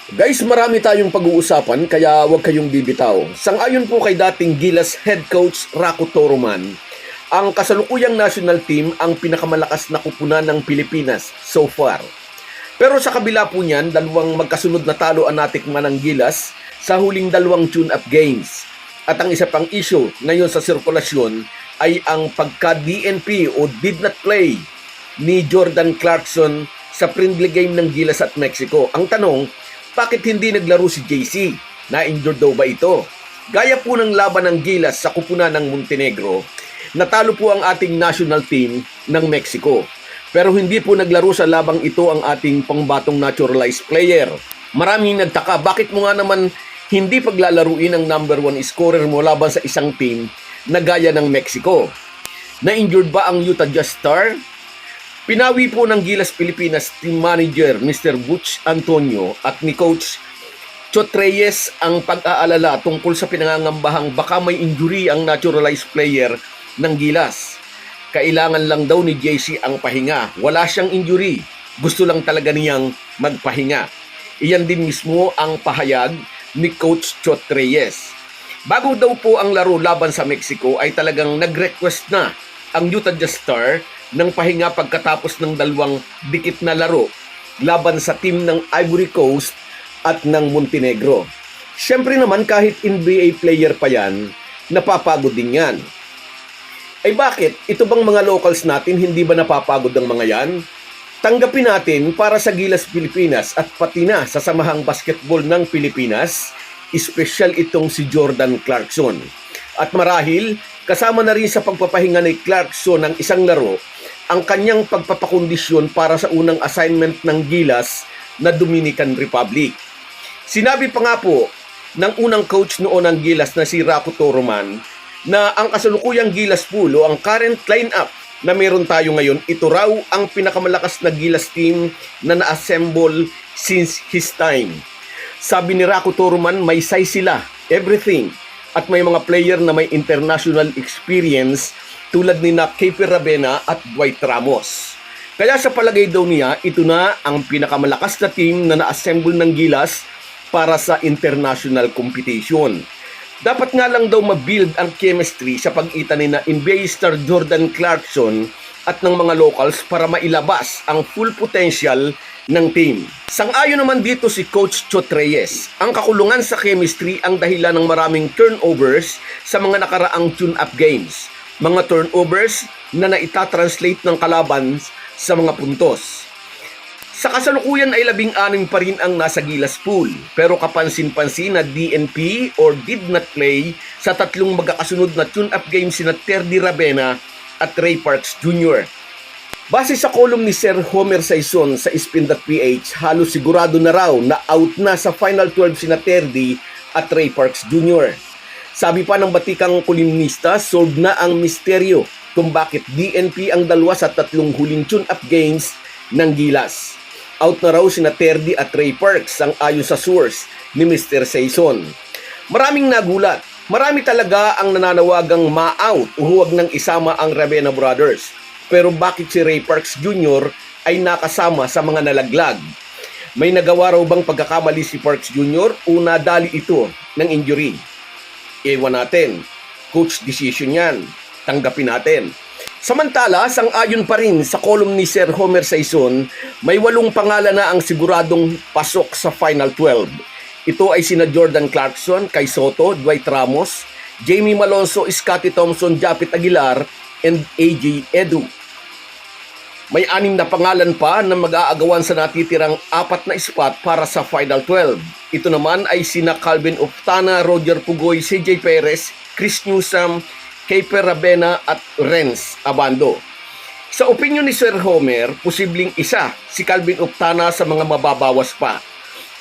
Guys, marami tayong pag-uusapan kaya huwag kayong bibitaw. Sang-ayon po kay dating Gilas head coach Rako Toroman, ang kasalukuyang national team ang pinakamalakas na kupunan ng Pilipinas so far. Pero sa kabila po niyan, dalawang magkasunod na talo ang natikman ng Gilas sa huling dalawang tune-up games. At ang isa pang issue ngayon sa sirkulasyon ay ang pagka-DNP o did not play ni Jordan Clarkson sa friendly game ng Gilas at Mexico. Ang tanong, bakit hindi naglaro si JC? Na-injured daw ba ito? Gaya po ng laban ng Gilas sa kupunan ng Montenegro, natalo po ang ating national team ng Mexico. Pero hindi po naglaro sa labang ito ang ating pangbatong naturalized player. Maraming nagtaka, bakit mo nga naman hindi paglalaruin ang number 1 scorer mo laban sa isang team na gaya ng Mexico? Na-injured ba ang Utah Jazz star? Pinawi po ng Gilas Pilipinas team manager Mr. Butch Antonio at ni Coach Chot Reyes ang pag-aalala tungkol sa pinangangambahang baka may injury ang naturalized player ng Gilas. Kailangan lang daw ni JC ang pahinga. Wala siyang injury. Gusto lang talaga niyang magpahinga. Iyan din mismo ang pahayag ni Coach Chot Reyes. Bago daw po ang laro laban sa Mexico ay talagang nag-request na ang Utah Jazz star ng pahinga pagkatapos ng dalawang dikit na laro laban sa team ng Ivory Coast at ng Montenegro. Siyempre naman kahit NBA player pa yan, napapagod din yan. Ay bakit? Ito bang mga locals natin hindi ba napapagod ang mga yan? Tanggapin natin para sa Gilas Pilipinas at pati na sa Samahang Basketball ng Pilipinas, espesyal itong si Jordan Clarkson. At marahil, kasama na rin sa pagpapahinga ni Clarkson ng isang laro, ang kanyang pagpapakondisyon para sa unang assignment ng Gilas na Dominican Republic. Sinabi pa nga po ng unang coach noon ng Gilas na si Rako Toroman na ang kasalukuyang Gilas pool o ang current lineup na meron tayo ngayon, ito raw ang pinakamalakas na Gilas team na na-assemble since his time. Sabi ni Rako Toroman, may size sila, everything, at may mga player na may international experience tulad ni Kepa Rabena at Dwight Ramos. Kaya sa palagay daw niya, ito na ang pinakamalakas na team na na-assemble ng Gilas para sa international competition. Dapat nga lang daw ma-build ang chemistry sa pagitan ni na NBA star Jordan Clarkson at ng mga locals para mailabas ang full potential ng team. Sang-ayon naman dito si Coach Chot Reyes. Ang kakulungan sa chemistry ang dahilan ng maraming turnovers sa mga nakaraang tune-up games. Mga turnovers na naitatranslate ng kalaban sa mga puntos. Sa kasalukuyan ay 16 pa rin ang nasa Gilas pool, pero kapansin-pansin na DNP or did not play sa tatlong magkakasunod na tune-up games sina Terdy Rabena at Ray Parks Jr. Base sa column ni Sir Homer Saison sa Spin.ph, halos sigurado na raw na out na sa Final 12 sina Terdy at Ray Parks Jr. Sabi pa ng batikang kolumnista, solved na ang misteryo kung bakit DNP ang dalawa sa tatlong huling tune-up games ng Gilas. Out na raw sina Terdy at Ray Parks ang ayon sa source ni Mr. Saison. Maraming nagulat. Marami talaga ang nananawagang ma-out o huwag nang isama ang Rabena Brothers. Pero bakit si Ray Parks Jr. ay nakasama sa mga nalaglag? May nagawa raw bang pagkakamali si Parks Jr. o nadali ito ng injury? Ewan natin. Coach decision yan. Tanggapin natin. Samantala, sang-ayon pa rin sa column ni Sir Homer Saison, may 8 pangalan na ang siguradong pasok sa Final 12. Ito ay sina Jordan Clarkson, Kai Soto, Dwight Ramos, Jamie Malonzo, Scottie Thompson, Japit Aguilar, and AJ Edu. May 6 na pangalan pa na mag-aagawan sa natitirang 4 na spot para sa Final 12. Ito naman ay sina Calvin Oftana, Roger Pugoy, CJ Perez, Chris Newsome, Kepa Rabena at Renz Abando. Sa opinyon ni Sir Homer, posibleng isa si Calvin Oftana sa mga mababawas pa.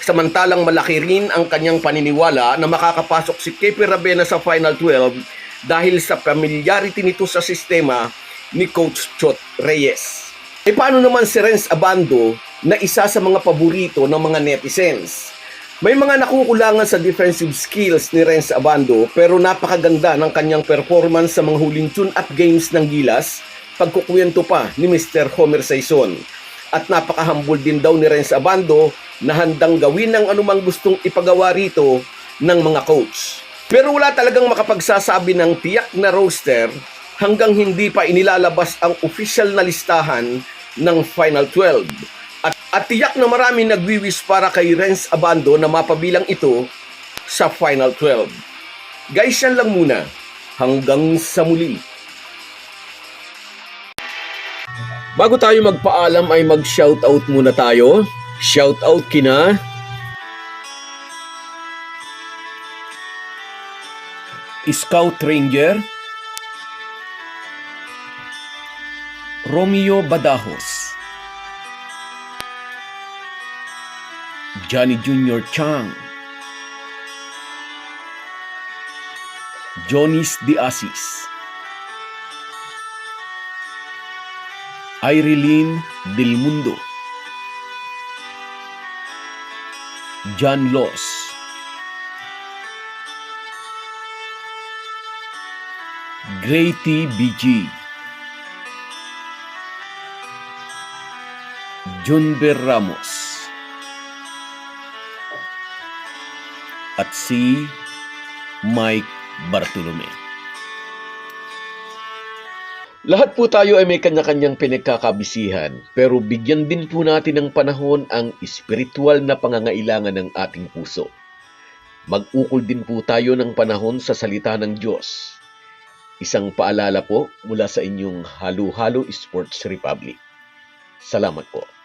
Samantalang malaki rin ang kanyang paniniwala na makakapasok si Kepa Rabena sa Final 12 dahil sa familiarity nito sa sistema ni Coach Chot Reyes. E paano naman si Renz Abando na isa sa mga paborito ng mga netizens? May mga nakukulangan sa defensive skills ni Renz Abando pero napakaganda ng kanyang performance sa mga huling tune-up games ng Gilas, pagkukwento pa ni Mr. Homer Saison. At napaka-humble din daw ni Renz Abando na handang gawin ng anumang gustong ipagawa rito ng mga coach. Pero wala talagang makapagsasabi ng tiyak na roster hanggang hindi pa inilalabas ang official na listahan ng Final 12. At tiyak na marami nagwiwis para kay Renz Abando na mapabilang ito sa Final 12. Guys, yan lang muna. Hanggang sa muli. Bago tayo magpaalam ay mag-shoutout muna tayo. Shoutout kina Scout Ranger, Romeo Badajos, Johnny Junior Chang, Jonis De Asis, Irene Del Mundo, John Los, Gray TBG, Junber Ramos, at si Mike Bartolome. Lahat po tayo ay may kanya-kanyang pinagkakabisihan, pero bigyan din po natin ng panahon ang espiritual na pangangailangan ng ating puso. Mag-ukol din po tayo ng panahon sa salita ng Diyos. Isang paalala po mula sa inyong Halo-Halo Sports Republic. Salamat po.